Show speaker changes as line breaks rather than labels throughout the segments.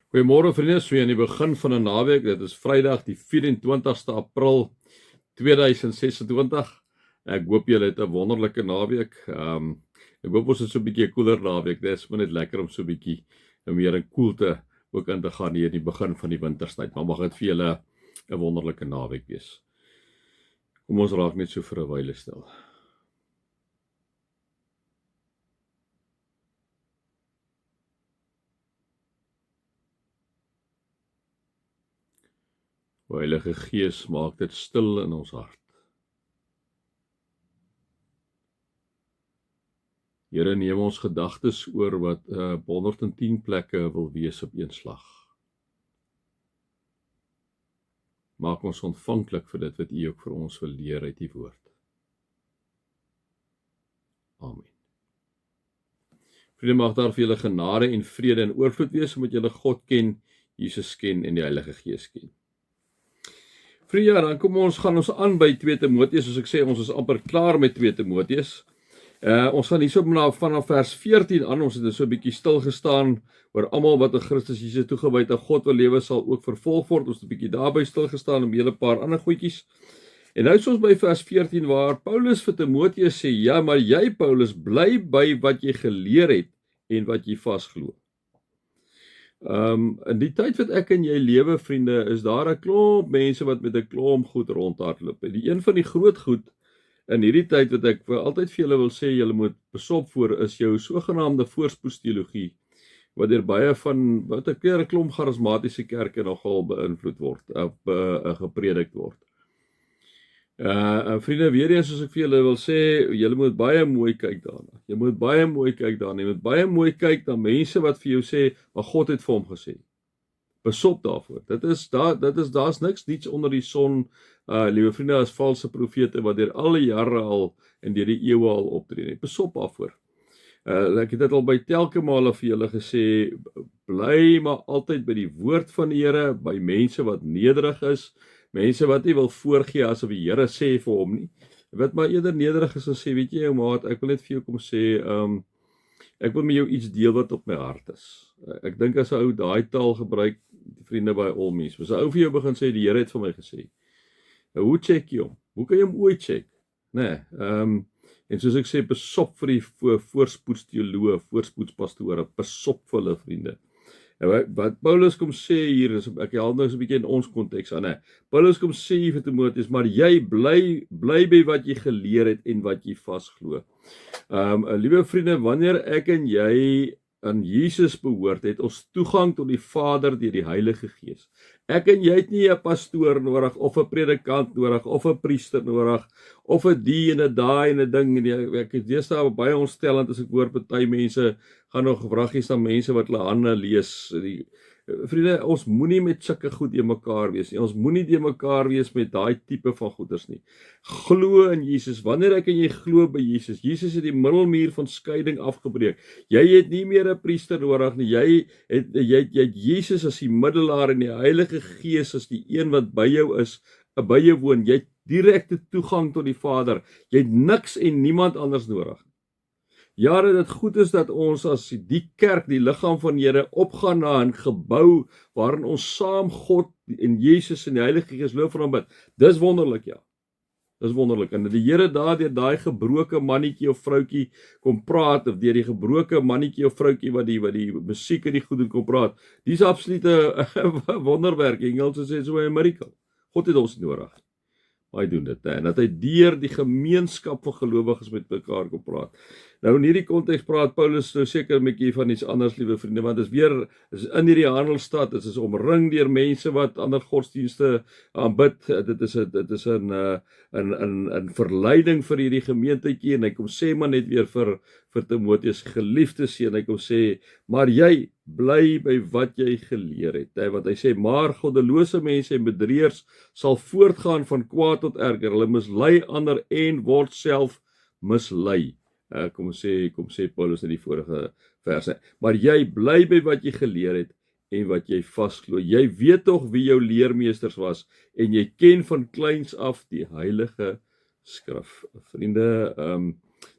Goeiemôre vriende, so aan die begin van 'n naweek. Dit is Vrydag die 24ste April 2026. Ek hoop julle het 'n wonderlike naweek. Ek hoop ons het so 'n bietjie 'n koeler naweek. Dit is maar net lekker om so 'n bietjie meer in koelte ook in te gaan hier in die begin van die winterstyd. Maar mag dit vir julle 'n wonderlike naweek wees. Kom ons raak net so vir 'n wyle stil. O Heilige Gees, maak dit stil in ons hart. Here, neem ons gedagtes oor wat 110 plekke wil wees op een slag. Maak ons ontvanklik vir dit wat U ook vir ons wil leer uit die woord. Amen. Vriende, mag daar vir julle genade en vrede en oorvloed wees, omdat julle God ken, Jesus ken en die Heilige Gees ken. Vriende, ja, dan gaan ons aan by 2 Timoteus, soos ek sê, ons is amper klaar met 2 Timoteus. Ons gaan hierso vanaf vers 14 aan, ons het so 'n bietjie stil gestaan oor almal wat in Christus Jesus toegewyd aan God wil lewe, sal ook vervolg word. Ons het 'n bietjie daarby stil gestaan en 'n hele paar ander goedjies. En nou is ons by vers 14 waar Paulus vir Timoteus sê, ja, maar jy Paulus, bly by wat jy geleer het en wat jy vasglo. In die tyd wat ek en jy lewe, vriende, is daar 'n klomp mense wat met 'n klomp goed rondhardloop. En die een van die groot goed in hierdie tyd wat ek altyd vir julle wil sê, julle moet besop voor, is jou sogenaamde voorspoedsteologie, wat deur baie van wat ek keer 'n klomp charismatiese kerke nogal beïnvloed word, of gepredik word. Vriende, weer eens soos ek vir julle wil sê, julle moet baie mooi kyk daarna. Jy moet baie mooi kyk daarna. Jy moet baie mooi kyk na mense wat vir jou sê, maar God het vir hom gesê. Besop daarvoor. Daar's niks onder die son, liewe vriende, as valse profete wat deur alle jare al en deur die eeue al optree. Besop daarvoor. Ek het dit al by telke male vir julle gesê, bly maar altyd by die woord van die Here, by mense wat nederig is, mense wat nie wil voorgee asof die Here sê vir hom nie, wat maar eerder nederig is en sê, weet jy jou maat, ek wil net vir jou kom sê, ek wil met jou iets deel wat op my hart is. Ek dink as 'n ou daai taal gebruik, vriende, by all means, as 'n ou vir jou begin sê, die Here het vir my gesê, hoe check jy hom? Hoe kan jy hom ooit check? Nee, en soos ek sê, besop vir die voorspoedsteoloë, voorspoedspastore, besop vir hulle, vriende. En wat Paulus kom sê hier, ek haal nou so 'n bietjie in ons konteks aan, Paulus kom sê hier vir Timoteus, maar jy bly by wat jy geleer het en wat jy vasglo. Liewe vriende, wanneer ek en jy aan Jesus behoort, het ons toegang tot die Vader deur die Heilige Gees. Ek en jy het nie 'n pastoor nodig, of 'n predikant nodig, of 'n priester nodig, of 'n die en 'n daai en 'n ding. Ek is deesdae baie ontstellend as ek hoor party mense gaan nog vraggies aan mense wat hulle hande lees. Vriende, ons moenie met sulke goed te mekaar wees nie. Ons moenie te mekaar wees met daai tipe van goeders nie. Glo in Jesus. Wanneer ek en jy glo by Jesus, Jesus het die middelmuur van skeiding afgebreek. Jy het nie meer 'n priester nodig nie. Jy het Jesus as die middelaar en die Heilige Gees as die een wat by jou is, by jou woon. Jy het direkte toegang tot die Vader. Jy het niks en niemand anders nodig. Ja, dit goed is dat ons as die kerk, die liggaam van die Here, opgaan na 'n gebou waarin ons saam God en Jesus en die Heilige Gees loof en aanbid. Dis wonderlik, ja. Dis wonderlik. En die Here deur daai gebroke mannetjie of vroutjie kom praat, of deur die gebroke mannetjie of vroutjie wat die musiek en die goed kom praat. Dis absoluut 'n wonderwerk. Engels sê so 'n miracle. God het ons nodig. Maar hy doen dit, en dat hy deur die gemeenskap van gelowiges met mekaar kom praat. Nou in hierdie konteks praat Paulus nou seker 'n bietjie van iets anders, liewe vriende, want is in hierdie handelsstad, dit is omring deur mense wat ander godsdienste aanbid. Dit is 'n verleiding vir hierdie gemeentetjie, en hy kom sê maar net weer vir Timoteus, geliefde seun, hy kom sê, maar jy bly by wat jy geleer het. Want hy sê, maar goddelose mense en bedrieërs sal voortgaan van kwaad tot erger. Hulle mislei ander en word self mislei. Kom sê Paulus in die vorige verse. Maar jy bly by wat jy geleer het en wat jy vasglo. Jy weet tog wie jou leermeesters was, en jy ken van kleins af die Heilige Skrif. Vriende,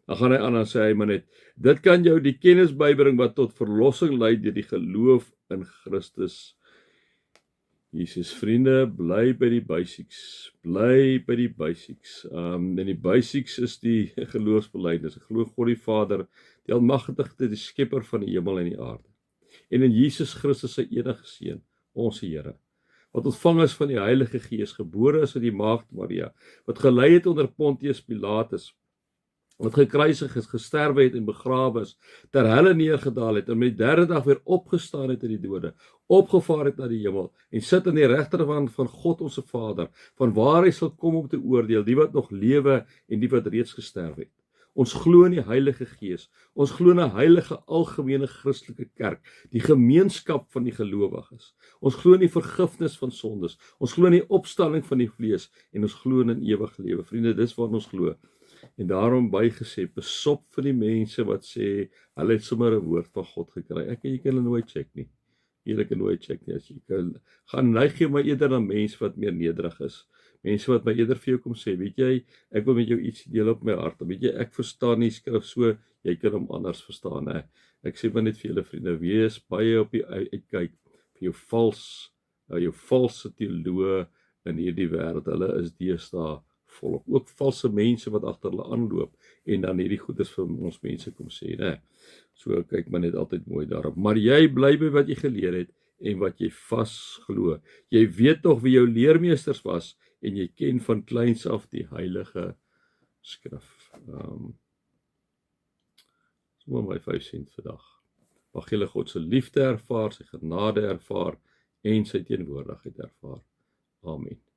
Dan gaan hy aan en sê hy maar net, dit kan jou die kennis bybring wat tot verlossing lei deur die geloof in Christus Jesus. Vriende, bly by die basics. Bly by die basics. En die basics is die geloofsbelijdenis. Ek glo God die Vader, die Almagtige, die skepper van die hemel en die aarde. En in Jesus Christus sy enige seun, ons Here, wat ontvang is van die Heilige Gees, gebore is uit die Maagd Maria, wat gelei het onder Pontius Pilatus, wat gekruisig is, gesterwe het en begrawe is, ter helle neergedaal het, en met die derde dag weer opgestaan het uit die dode, opgevaar het na die hemel, en sit aan die regterhand van God onze Vader, van waar hy sal kom om te oordeel, die wat nog lewe en die wat reeds gesterwe het. Ons glo in die Heilige Gees, ons glo in 'n heilige algemene Christelike kerk, die gemeenskap van die gelowiges. Ons glo in die vergifnis van sondes, ons glo in die opstanding van die vlees, en ons glo in 'n ewige lewe. Vriende, dis wat ons glo. En daarom bygesê, besop vir die mense wat sê, hulle het sommer 'n woord van God gekry. Ek en jy kan hulle nooit check nie. Jy kan nooit check nie. As jy kan, gaan neig jy maar eerder na mense wat meer nederig is. Mense wat my eerder vir jou kom sê, weet jy, ek wil met jou iets deel op my hart. Weet jy, ek verstaan nie skrif so, jy kan hom anders verstaan, hè. Ek sê maar net vir julle vriende, wees baie op die uitkyk vir jou valse teoloë in hierdie wêreld. Hulle is deesdae volop. Ook valse mense wat agter hulle aanloop en dan hierdie goeders vir ons mense kom sê, né? So kyk maar net altyd mooi daarop. Maar jy bly by wat jy geleer het en wat jy vas glo. Jy weet nog wie jou leermeesters was en jy ken van kleins af die Heilige Skrif. So my 5 sent vandag. Mag julle God se liefde ervaar, sy genade ervaar en sy teenwoordigheid ervaar. Amen.